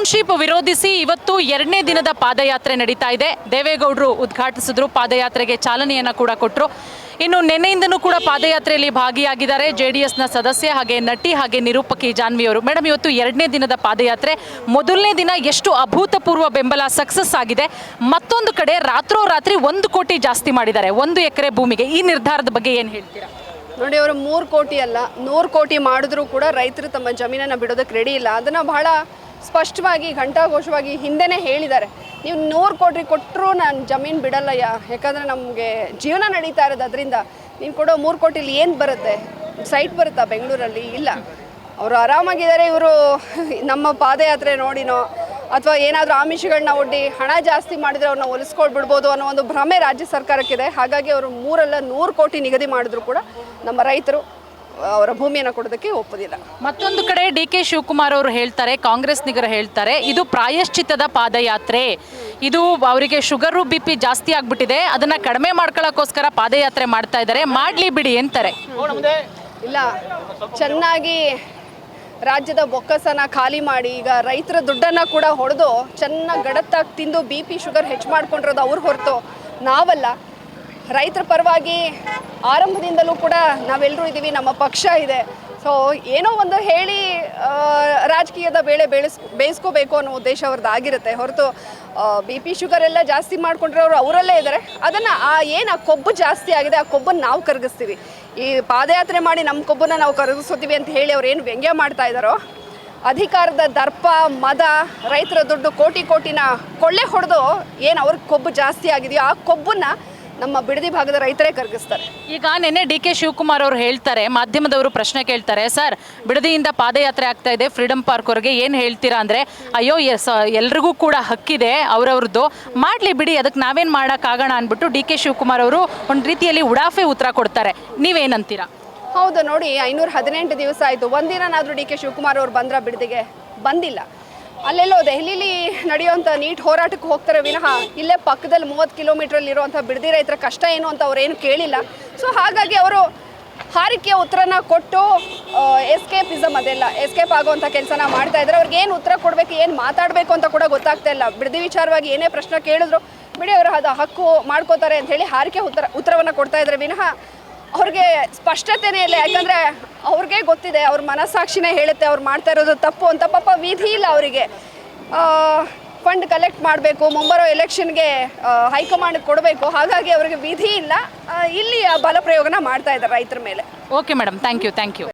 Township ವಿರೋಧಿಸಿ ಇವತ್ತು 2ನೇ ದಿನದ ಪಾದಯಾತ್ರೆ ನಡೀತಾ ಇದೆ. ದೇವೇಗೌಡರು ಉದ್ಘಾಟಿಸಿದ್ರು, ಪಾದಯಾತ್ರೆಗೆ ಚಾಲನೆಯನ್ನು ಕೂಡ ಕೊಟ್ಟರು. ಇನ್ನು ನಿನ್ನೆಯಿಂದನೂ ಕೂಡ ಪಾದಯಾತ್ರೆಯಲ್ಲಿ ಭಾಗಿಯಾಗಿದ್ದಾರೆ JDSನ ಸದಸ್ಯ ಹಾಗೆ ನಟಿ ಹಾಗೆ ನಿರೂಪಕಿ ಜಾನ್ವಿ ಅವರು. ಮೇಡಮ್, ಇವತ್ತು 2ನೇ ದಿನದ ಪಾದಯಾತ್ರೆ, ಮೊದಲನೇ ದಿನ ಎಷ್ಟು ಅಭೂತಪೂರ್ವ ಬೆಂಬಲ ಸಕ್ಸಸ್ ಆಗಿದೆ. ಮತ್ತೊಂದು ಕಡೆ ರಾತ್ರೋರಾತ್ರಿ 1 ಕೋಟಿ ಜಾಸ್ತಿ ಮಾಡಿದ್ದಾರೆ 1 ಎಕರೆ ಭೂಮಿಗೆ. ಈ ನಿರ್ಧಾರದ ಬಗ್ಗೆ ಏನು ಹೇಳ್ತೀರಾ? ನೋಡಿ, ಅವರು 3 ಕೋಟಿ ಅಲ್ಲ 100 ಕೋಟಿ ಮಾಡಿದ್ರೂ ಕೂಡ ರೈತರು ತಮ್ಮ ಜಮೀನನ್ನು ಬಿಡೋದಕ್ಕೆ ರೆಡಿ ಇಲ್ಲ. ಅದನ್ನು ಬಹಳ ಸ್ಪಷ್ಟವಾಗಿ ಘಂಟಾಘೋಷವಾಗಿ ಹಿಂದೆನೇ ಹೇಳಿದ್ದಾರೆ. ನೀವು 100 ಕೋಟಿ ಕೊಟ್ಟರು ನಾನು ಜಮೀನು ಬಿಡಲ್ಲ, ಯಾಕಂದರೆ ನಮಗೆ ಜೀವನ ನಡೀತಾ ಇರೋದು ಅದರಿಂದ. ನೀನು ಕೊಡೋ 3 ಕೋಟಿಲಿ ಏನು ಬರುತ್ತೆ? ಸೈಟ್ ಬರುತ್ತಾ ಬೆಂಗಳೂರಲ್ಲಿ? ಇಲ್ಲ. ಅವರು ಆರಾಮಾಗಿದ್ದಾರೆ. ಇವರು ನಮ್ಮ ಪಾದಯಾತ್ರೆ ನೋಡಿನೋ ಅಥವಾ ಏನಾದರೂ ಆಮಿಷಗಳನ್ನ ಒಡ್ಡಿ ಹಣ ಜಾಸ್ತಿ ಮಾಡಿದರೆ ಅವ್ರನ್ನ ಒಲಿಸ್ಕೊಳ್ಬಿಡ್ಬೋದು ಅನ್ನೋ ಒಂದು ಭ್ರಮೆ ರಾಜ್ಯ ಸರ್ಕಾರಕ್ಕಿದೆ. ಹಾಗಾಗಿ ಅವರು 3 ಅಲ್ಲ 100 ಕೋಟಿ ನಿಗದಿ ಮಾಡಿದ್ರು ಕೂಡ ನಮ್ಮ ರೈತರು ಅವರ ಭೂಮಿಯನ್ನು ಕೊಡೋದಕ್ಕೆ ಒಪ್ಪೋದಿಲ್ಲ. ಮತ್ತೊಂದು ಕಡೆ DK ಶಿವಕುಮಾರ್ ಅವರು ಹೇಳ್ತಾರೆ, ಕಾಂಗ್ರೆಸ್ನಿಗರು ಹೇಳ್ತಾರೆ, ಇದು ಪ್ರಾಯಶ್ಚಿತ್ತದ ಪಾದಯಾತ್ರೆ, ಇದು ಅವರಿಗೆ ಶುಗರು BP ಜಾಸ್ತಿ ಆಗ್ಬಿಟ್ಟಿದೆ, ಅದನ್ನ ಕಡಿಮೆ ಮಾಡ್ಕೊಳ್ಳೋಕ್ಕೋಸ್ಕರ ಪಾದಯಾತ್ರೆ ಮಾಡ್ತಾ ಇದ್ದಾರೆ, ಮಾಡ್ಲಿ ಬಿಡಿ ಅಂತಾರೆ. ಇಲ್ಲ, ಚೆನ್ನಾಗಿ ರಾಜ್ಯದ ಬೊಕ್ಕಸನ ಖಾಲಿ ಮಾಡಿ ಈಗ ರೈತರ ದುಡ್ಡನ್ನು ಕೂಡ ಹೊಡೆದು ಚೆನ್ನಾಗಿ ಗಡತ್ತಾಗಿ ತಿಂದು BP ಶುಗರ್ ಹೆಚ್ಚು ಮಾಡ್ಕೊಂಡಿರೋದು ಅವ್ರು ಹೊರತು ನಾವಲ್ಲ. ರೈತರ ಪರವಾಗಿ ಆರಂಭದಿಂದಲೂ ಕೂಡ ನಾವೆಲ್ಲರೂ ಇದ್ದೀವಿ, ನಮ್ಮ ಪಕ್ಷ ಇದೆ. ಸೊ ಏನೋ ಒಂದು ಹೇಳಿ ರಾಜಕೀಯದ ಬೇಯಿಸ್ಕೋಬೇಕು ಅನ್ನೋ ಉದ್ದೇಶ ಅವ್ರದ್ದು ಆಗಿರುತ್ತೆ ಹೊರತು BP ಶುಗರ್ ಎಲ್ಲ ಜಾಸ್ತಿ ಮಾಡ್ಕೊಂಡಿರೋರು ಅವರಲ್ಲೇ ಇದ್ದಾರೆ. ಅದನ್ನು ಏನು ಆ ಕೊಬ್ಬು ಜಾಸ್ತಿ ಆಗಿದೆ, ಆ ಕೊಬ್ಬನ್ನು ನಾವು ಕರಗಿಸ್ತೀವಿ. ಈ ಪಾದಯಾತ್ರೆ ಮಾಡಿ ನಮ್ಮ ಕೊಬ್ಬನ್ನು ನಾವು ಕರಗಿಸ್ತೀವಿ ಅಂತ ಹೇಳಿ ಅವ್ರು ಏನು ವ್ಯಂಗ್ಯ ಮಾಡ್ತಾ ಇದ್ದಾರೋ, ಅಧಿಕಾರದ ದರ್ಪ ಮದ ರೈತರ ದುಡ್ಡು ಕೋಟಿನ ಕೊಳ್ಳೆ ಹೊಡೆದು ಏನು ಅವ್ರಿಗೆ ಕೊಬ್ಬು ಜಾಸ್ತಿ ಆಗಿದೆಯೋ ಆ ಕೊಬ್ಬನ್ನು ನಮ್ಮ ಬಿಡದಿ ಭಾಗದ ರೈತರೇ ಕರಗಿಸ್ತಾರೆ. ಈಗ ನಿನ್ನೆ DK ಶಿವಕುಮಾರ್ ಅವರು ಹೇಳ್ತಾರೆ, ಮಾಧ್ಯಮದವರು ಪ್ರಶ್ನೆ ಕೇಳ್ತಾರೆ, ಸರ್ ಬಿಡದಿಯಿಂದ ಪಾದಯಾತ್ರೆ ಆಗ್ತಾ ಇದೆ ಫ್ರೀಡಮ್ ಪಾರ್ಕ್ವರೆಗೆ, ಏನು ಹೇಳ್ತೀರಾ ಅಂದರೆ, ಅಯ್ಯೋ ಎಲ್ರಿಗೂ ಕೂಡ ಹಕ್ಕಿದೆ ಅವರವ್ರದ್ದು, ಮಾಡಲಿ ಬಿಡಿ, ಅದಕ್ಕೆ ನಾವೇನು ಮಾಡೋಕ್ಕಾಗೋಣ ಅಂದ್ಬಿಟ್ಟು DK ಶಿವಕುಮಾರ್ ಅವರು ಒಂದು ರೀತಿಯಲ್ಲಿ ಉಡಾಫೆ ಉತ್ತರ ಕೊಡ್ತಾರೆ. ನೀವೇನಂತೀರಾ? ಹೌದು, ನೋಡಿ 518 ದಿವಸ ಆಯಿತು, ಒಂದಿನಾದರೂ DK ಶಿವಕುಮಾರ್ ಅವರು ಬಂದ್ರ ಬಿಡದಿಗೆ? ಬಂದಿಲ್ಲ. ಅಲ್ಲೆಲ್ಲೋ ದೆಹಲಿಲಿ ನಡೆಯುವಂಥ ನೀಟ್ ಹೋರಾಟಕ್ಕೆ ಹೋಗ್ತಾರೆ ವಿನಃ ಇಲ್ಲೇ ಪಕ್ಕದಲ್ಲಿ 30 ಕಿಲೋಮೀಟ್ರಲ್ಲಿರುವಂಥ ಬಿಡದಿ ರೈತರ ಕಷ್ಟ ಏನು ಅಂತ ಅವ್ರೇನು ಕೇಳಿಲ್ಲ. ಸೊ ಹಾಗಾಗಿ ಅವರು ಹಾರಿಕೆಯ ಉತ್ತರನ ಕೊಟ್ಟು ಎಸ್ಕೇಪಿಸಮ್, ಅದೆಲ್ಲ ಎಸ್ಕೇಪ್ ಆಗುವಂಥ ಕೆಲಸನ ಮಾಡ್ತಾ ಇದ್ದಾರೆ. ಅವ್ರಿಗೆ ಏನು ಉತ್ತರ ಕೊಡಬೇಕು, ಏನು ಮಾತಾಡಬೇಕು ಅಂತ ಕೂಡ ಗೊತ್ತಾಗ್ತಾ ಇಲ್ಲ. ಬಿಡದಿ ವಿಚಾರವಾಗಿ ಏನೇ ಪ್ರಶ್ನೆ ಕೇಳಿದ್ರು ಬಿಡಿ ಅವರು ಅದು ಹಕ್ಕು ಮಾಡ್ಕೋತಾರೆ ಅಂಥೇಳಿ ಹಾರಿಕೆ ಉತ್ತರವನ್ನು ಕೊಡ್ತಾ ಇದ್ದಾರೆ ವಿನಃ ಅವ್ರಿಗೆ ಸ್ಪಷ್ಟತೆನೇ ಇಲ್ಲ. ಯಾಕಂದರೆ ಅವ್ರಿಗೆ ಗೊತ್ತಿದೆ, ಅವ್ರ ಮನಸ್ಸಾಕ್ಷಿನೇ ಹೇಳುತ್ತೆ ಅವ್ರು ಮಾಡ್ತಾ ಇರೋದು ತಪ್ಪು ಅಂತ. ಪಾಪ ವಿಧಿ ಇಲ್ಲ ಅವರಿಗೆ. ಫಂಡ್ ಕಲೆಕ್ಟ್ ಮಾಡಬೇಕು, ಮುಂಬರೋ ಎಲೆಕ್ಷನ್ಗೆ ಹೈಕಮಾಂಡ್ಗೆ ಕೊಡಬೇಕು. ಹಾಗಾಗಿ ಅವರಿಗೆ ವಿಧಿ ಇಲ್ಲ. ಇಲ್ಲಿ ಬಲ ಪ್ರಯೋಗನ ಮಾಡ್ತಾ ಇದ್ದಾರೆ ರೈತರ ಮೇಲೆ. Okay madam, thank you.